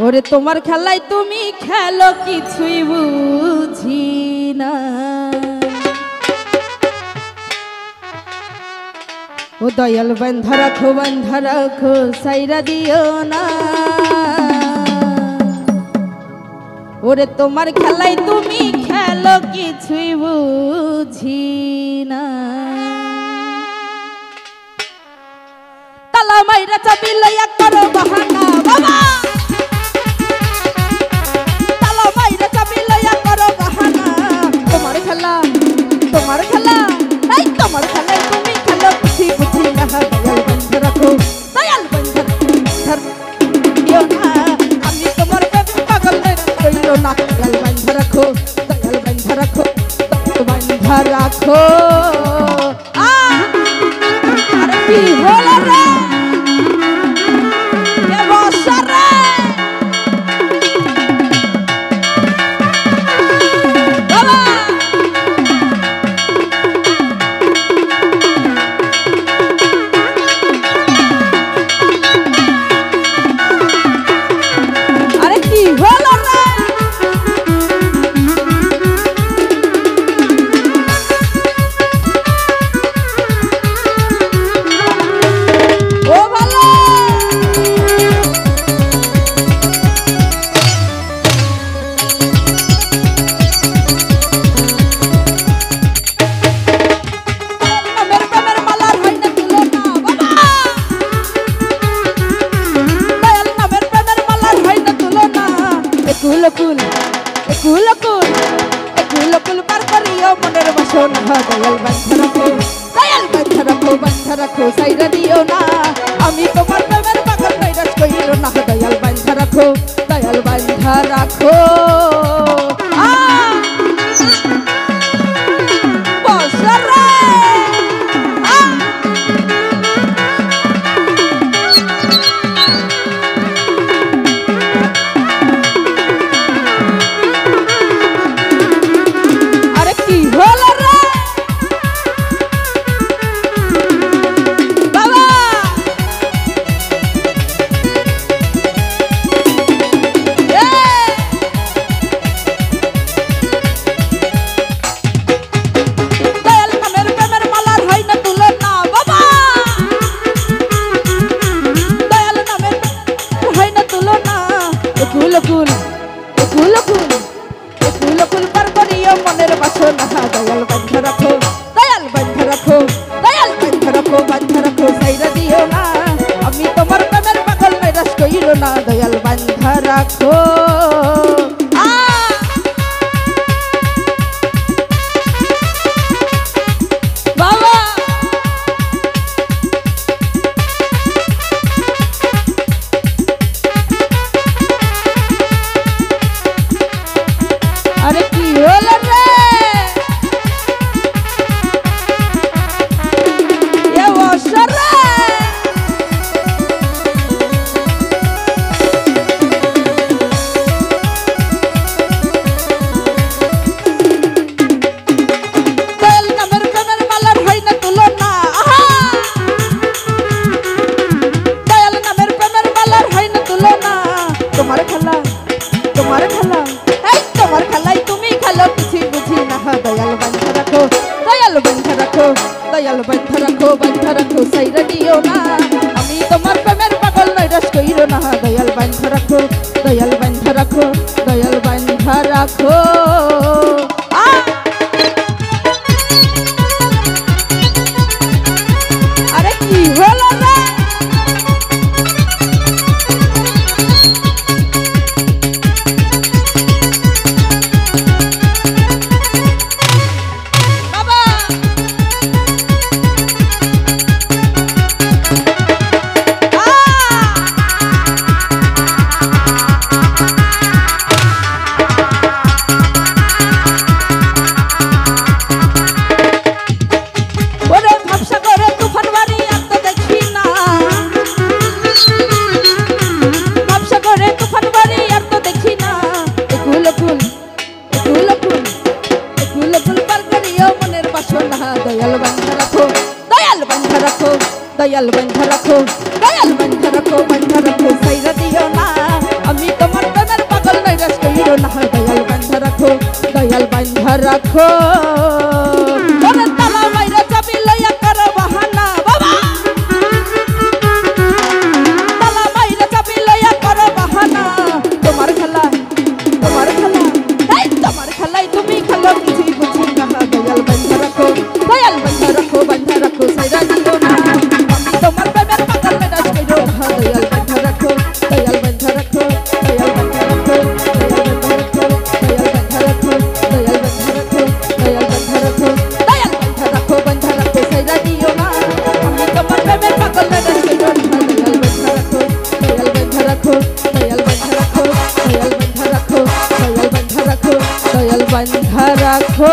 ওরে তোমার খেলায় তুমি খেলো কিছুই বুঝি না। ও দয়াল বান্ধা রাখো সাইরা দিও না। ওরে তোমার খেলায় তুমি খেলো কিছুই বুঝি না। তালা মাইরা চাবি লইয়া করো বাহানা বাবা, তালা মাইরা চাবি লইয়া করো বাহানা। তোমার খেলা এই তোমার খেলায় তুমি খেলো কিছুই বুঝি না। দয়াল বান্ধা রাখো দিও না। আমি তোমার পাগল কইলো না। দয়াল বান্ধা রাখো বান্ধা রাখো। আরে কি হলো রে এ বর্ষা রে? বাবা আরে কি হলো রে? কুল পার করিও মনের বাসনা। দয়াল বান্ধা রাখো সাইরা দিও না। আমি তোমার প্রেমের পাগল নৈরাশ কইরো না। দয়াল বান্ধা রাখো বর্ষা রে। কুল পার করিও মনের বাসনা। দয়াল বান্ধা রাখো সাইরা দিও না। আমি তোমার প্রেমের পাগল নৈরাশ কইরো না। দয়াল বান্ধা রাখো। বাবা আরে কি হলো রে এ বর্ষা রে? দয়াল নামের প্রেমের মালার হয় না তুলনা। দয়াল নামের প্রেমের মালার হয় না তুলনা। তোমার খেলা এই তোমার খেলায় তুমি খেলো কিছুই বুঝি না। দয়াল বান্ধা রাখো সাইরা দিও না। আমি তোমার প্রেমের পাগল নৈরাশ কইরো না। দয়াল বান্ধা রাখো। আরে কি হলো রে? दयाल बंधा रखो साइरा दियो ना। अमी तो দয়াল বান্ধা রাখো ওরে তালা মাইরা চাবি লইয়া করো বাহানা বাবা তালা মাইরা চাবি লইয়া করো বাহানা তোমার খেলা এই তোমার খেলাই তুমি খেলো কিছুই বুঝি না দয়াল বান্ধা রাখো বান্ধা রাখো সাইরা দিও না আমি তোমার প্রেমের পাগল মেজাজ কইরো না দয়াল বান্ধা রাখো দয়াল বান্ধা রাখো দয়াল বান্ধা রাখো সাইরা দিও না আমি তোমার প্রেমের পাগল মেজাজ কইরো না দয়াল বান্ধা রাখো দয়াল বান্ধা রাখো দয়াল বান্ধা রাখো দয়াল বান্ধা রাখো দয়াল বান্ধা রাখো